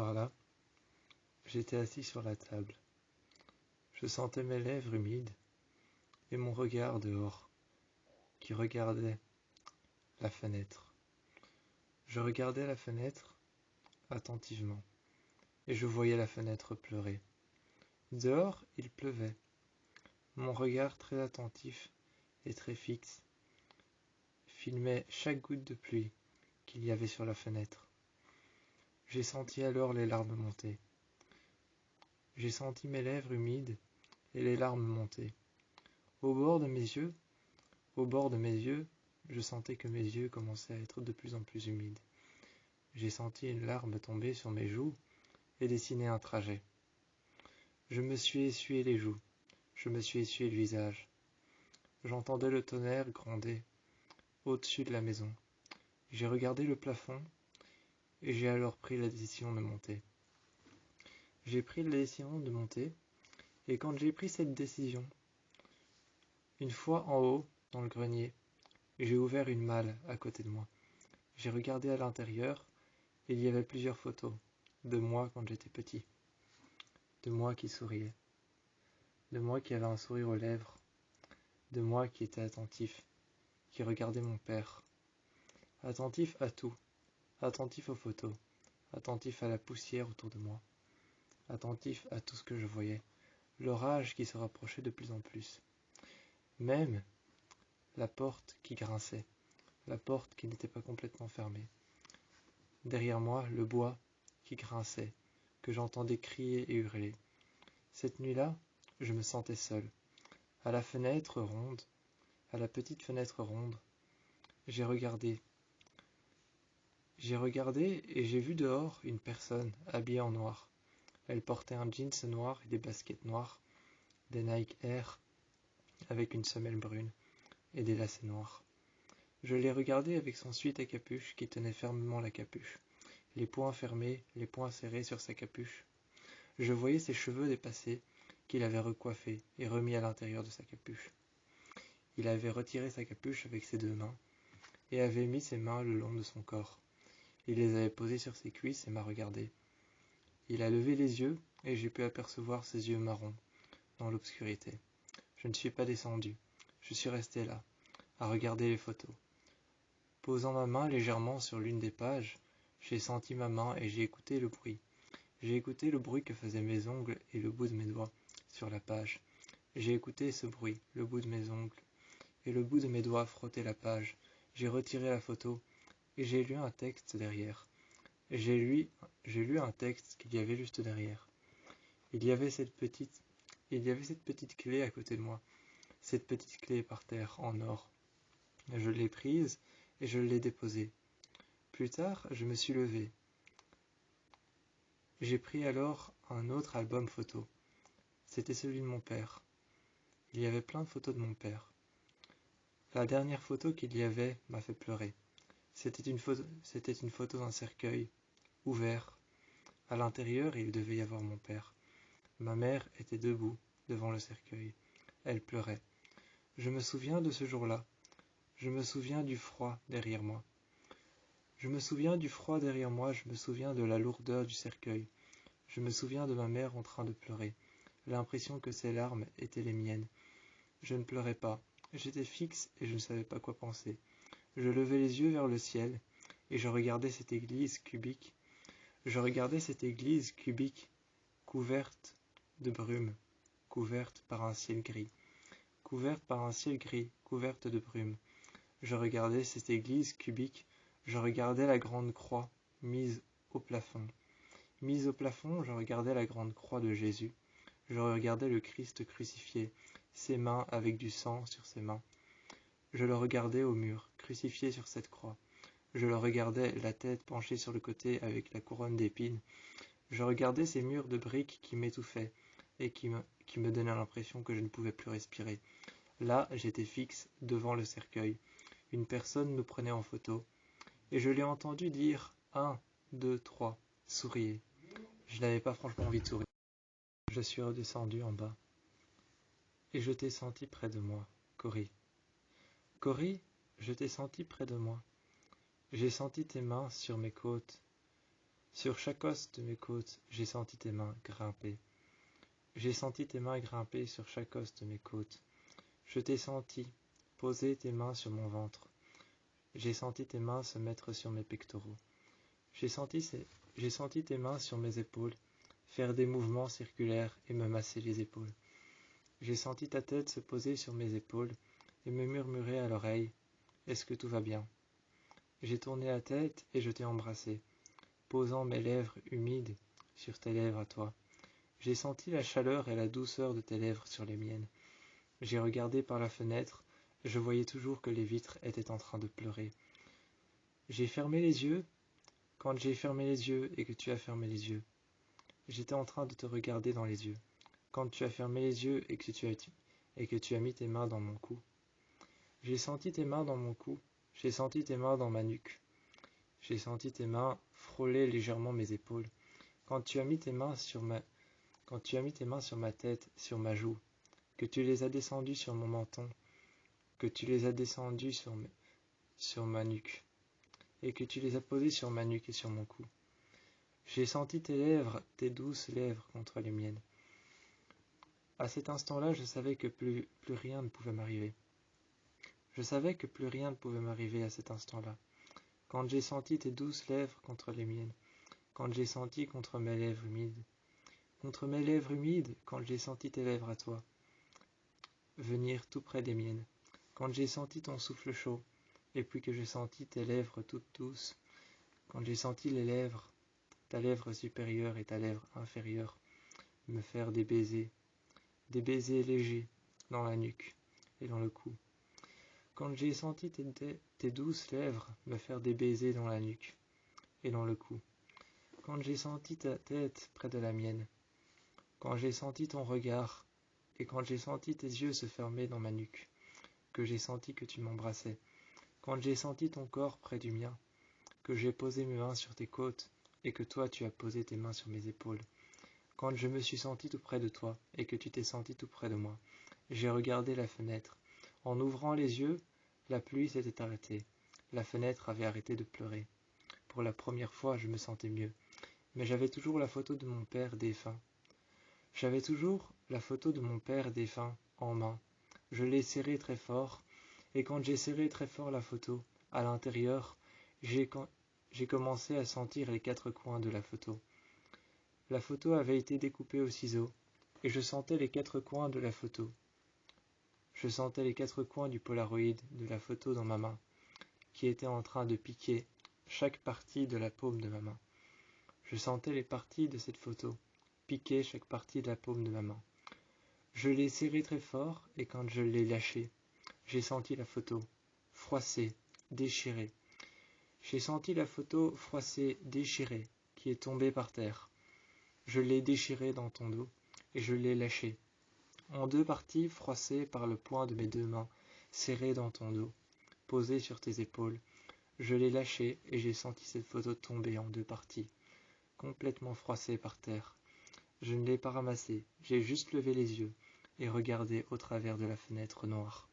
soir-là, j'étais assis sur la table. Je sentais mes lèvres humides et mon regard dehors, qui regardait la fenêtre. Je regardais la fenêtre attentivement, et je voyais la fenêtre pleurer. Dehors, il pleuvait. Mon regard très attentif et très fixe filmait chaque goutte de pluie qu'il y avait sur la fenêtre. J'ai senti alors les larmes monter. J'ai senti mes lèvres humides et les larmes monter. Au bord de mes yeux, je sentais que mes yeux commençaient à être de plus en plus humides. J'ai senti une larme tomber sur mes joues et dessiner un trajet. Je me suis essuyé les joues, je me suis essuyé le visage. J'entendais le tonnerre gronder au-dessus de la maison. J'ai regardé le plafond et j'ai alors pris la décision de monter. J'ai pris la décision de monter et quand j'ai pris cette décision, une fois en haut, dans le grenier, j'ai ouvert une malle à côté de moi. J'ai regardé à l'intérieur et il y avait plusieurs photos de moi quand j'étais petit, de moi qui souriait, de moi qui avait un sourire aux lèvres, de moi qui était attentif, qui regardait mon père, attentif à tout, attentif aux photos, attentif à la poussière autour de moi, attentif à tout ce que je voyais, l'orage qui se rapprochait de plus en plus, même la porte qui grinçait, la porte qui n'était pas complètement fermée. Derrière moi, le bois qui grinçait, que j'entendais crier et hurler. Cette nuit-là, je me sentais seul. À la fenêtre ronde, à la petite fenêtre ronde, j'ai regardé. J'ai regardé et j'ai vu dehors une personne habillée en noir. Elle portait un jeans noir et des baskets noires, des Nike Air avec une semelle brune et des lacets noirs. Je l'ai regardé avec son sweat à capuche qui tenait fermement la capuche, les poings fermés, les poings serrés sur sa capuche. Je voyais ses cheveux dépassés qu'il avait recoiffés et remis à l'intérieur de sa capuche. Il avait retiré sa capuche avec ses deux mains et avait mis ses mains le long de son corps. Il les avait posées sur ses cuisses et m'a regardé. Il a levé les yeux et j'ai pu apercevoir ses yeux marrons dans l'obscurité. Je ne suis pas descendu. Je suis resté là, à regarder les photos. Posant ma main légèrement sur l'une des pages, j'ai senti ma main et j'ai écouté le bruit. J'ai écouté le bruit que faisaient mes ongles et le bout de mes doigts sur la page. J'ai écouté ce bruit, le bout de mes ongles et le bout de mes doigts frotter la page. J'ai retiré la photo et j'ai lu un texte derrière. J'ai lu un texte qu'il y avait juste derrière. Il y avait cette petite clé à côté de moi, cette petite clé par terre en or. Je l'ai prise et je l'ai déposée. Plus tard, je me suis levé. J'ai pris alors un autre album photo. C'était celui de mon père. Il y avait plein de photos de mon père. La dernière photo qu'il y avait m'a fait pleurer. C'était une photo d'un cercueil, ouvert. À l'intérieur, il devait y avoir mon père. Ma mère était debout devant le cercueil. Elle pleurait. Je me souviens de ce jour-là. Je me souviens du froid derrière moi. Je me souviens de la lourdeur du cercueil. Je me souviens de ma mère en train de pleurer. L'impression que ses larmes étaient les miennes. Je ne pleurais pas. J'étais fixe et je ne savais pas quoi penser. Je levais les yeux vers le ciel et je regardais cette église cubique. Couverte de brume, couverte par un ciel gris, couverte de brume. Je regardais cette église cubique, je regardais la grande croix mise au plafond. Mise au plafond, je regardais la grande croix de Jésus. Je regardais le Christ crucifié, ses mains avec du sang sur ses mains. Je le regardais au mur, crucifié sur cette croix. Je le regardais, la tête penchée sur le côté avec la couronne d'épines. Je regardais ces murs de briques qui m'étouffaient et qui me donnaient l'impression que je ne pouvais plus respirer. Là, j'étais fixe devant le cercueil. Une personne nous prenait en photo et je l'ai entendu dire 1, 2, 3, souriez. Je n'avais pas franchement envie de sourire. Je suis redescendu en bas et je t'ai senti près de moi, Cory. Cory, je t'ai senti près de moi. J'ai senti tes mains sur mes côtes. Sur chaque os de mes côtes, j'ai senti tes mains grimper. J'ai senti tes mains grimper sur chaque os de mes côtes. Je t'ai senti poser tes mains sur mon ventre. J'ai senti tes mains se mettre sur mes pectoraux. J'ai senti tes mains sur mes épaules, faire des mouvements circulaires et me masser les épaules. J'ai senti ta tête se poser sur mes épaules et me murmurer à l'oreille « Est-ce que tout va bien ?» J'ai tourné la tête et je t'ai embrassé, posant mes lèvres humides sur tes lèvres à toi. J'ai senti la chaleur et la douceur de tes lèvres sur les miennes. J'ai regardé par la fenêtre, je voyais toujours que les vitres étaient en train de pleurer. J'ai fermé les yeux. Quand j'ai fermé les yeux et que tu as fermé les yeux, j'étais en train de te regarder dans les yeux. Quand tu as fermé les yeux et que tu as mis tes mains dans mon cou, j'ai senti tes mains dans mon cou, j'ai senti tes mains dans ma nuque. J'ai senti tes mains frôler légèrement mes épaules. Quand tu as mis tes mains sur ma tête, sur ma joue, que tu les as descendues sur mon menton, que tu les as descendues sur ma nuque, et que tu les as posées sur ma nuque et sur mon cou. J'ai senti tes lèvres, tes douces lèvres contre les miennes. À cet instant-là, je savais que plus rien ne pouvait m'arriver. Je savais que plus rien ne pouvait m'arriver à cet instant-là. Quand j'ai senti tes douces lèvres contre les miennes, quand j'ai senti contre mes lèvres humides, quand j'ai senti tes lèvres à toi venir tout près des miennes, quand j'ai senti ton souffle chaud, et puis que j'ai senti tes lèvres toutes douces, quand j'ai senti ta lèvre supérieure et ta lèvre inférieure, me faire des baisers légers dans la nuque et dans le cou. Quand j'ai senti tes douces lèvres me faire des baisers dans la nuque et dans le cou. Quand j'ai senti ta tête près de la mienne. Quand j'ai senti ton regard et quand j'ai senti tes yeux se fermer dans ma nuque. Que j'ai senti que tu m'embrassais. Quand j'ai senti ton corps près du mien. Que j'ai posé mes mains sur tes côtes et que toi tu as posé tes mains sur mes épaules. Quand je me suis senti tout près de toi et que tu t'es senti tout près de moi. J'ai regardé la fenêtre. En ouvrant les yeux, la pluie s'était arrêtée. La fenêtre avait arrêté de pleurer. Pour la première fois, je me sentais mieux. Mais j'avais toujours la photo de mon père défunt. J'avais toujours la photo de mon père défunt en main. Je l'ai serrée très fort, et quand j'ai serré très fort la photo, à l'intérieur, j'ai commencé à sentir les 4 coins de la photo. La photo avait été découpée au ciseau, et je sentais les 4 coins de la photo. Je sentais les 4 coins du polaroid de la photo dans ma main, qui était en train de piquer chaque partie de la paume de ma main. Je sentais les parties de cette photo piquer chaque partie de la paume de ma main. Je l'ai serrée très fort et quand je l'ai lâchée, j'ai senti la photo froissée, déchirée. J'ai senti la photo froissée, déchirée, qui est tombée par terre. Je l'ai déchirée dans ton dos et je l'ai lâchée. En 2 parties froissées par le poing de mes 2 mains, serrées dans ton dos, posées sur tes épaules. Je l'ai lâchée et j'ai senti cette photo tomber en 2 parties, complètement froissée par terre. Je ne l'ai pas ramassée, j'ai juste levé les yeux et regardé au travers de la fenêtre noire.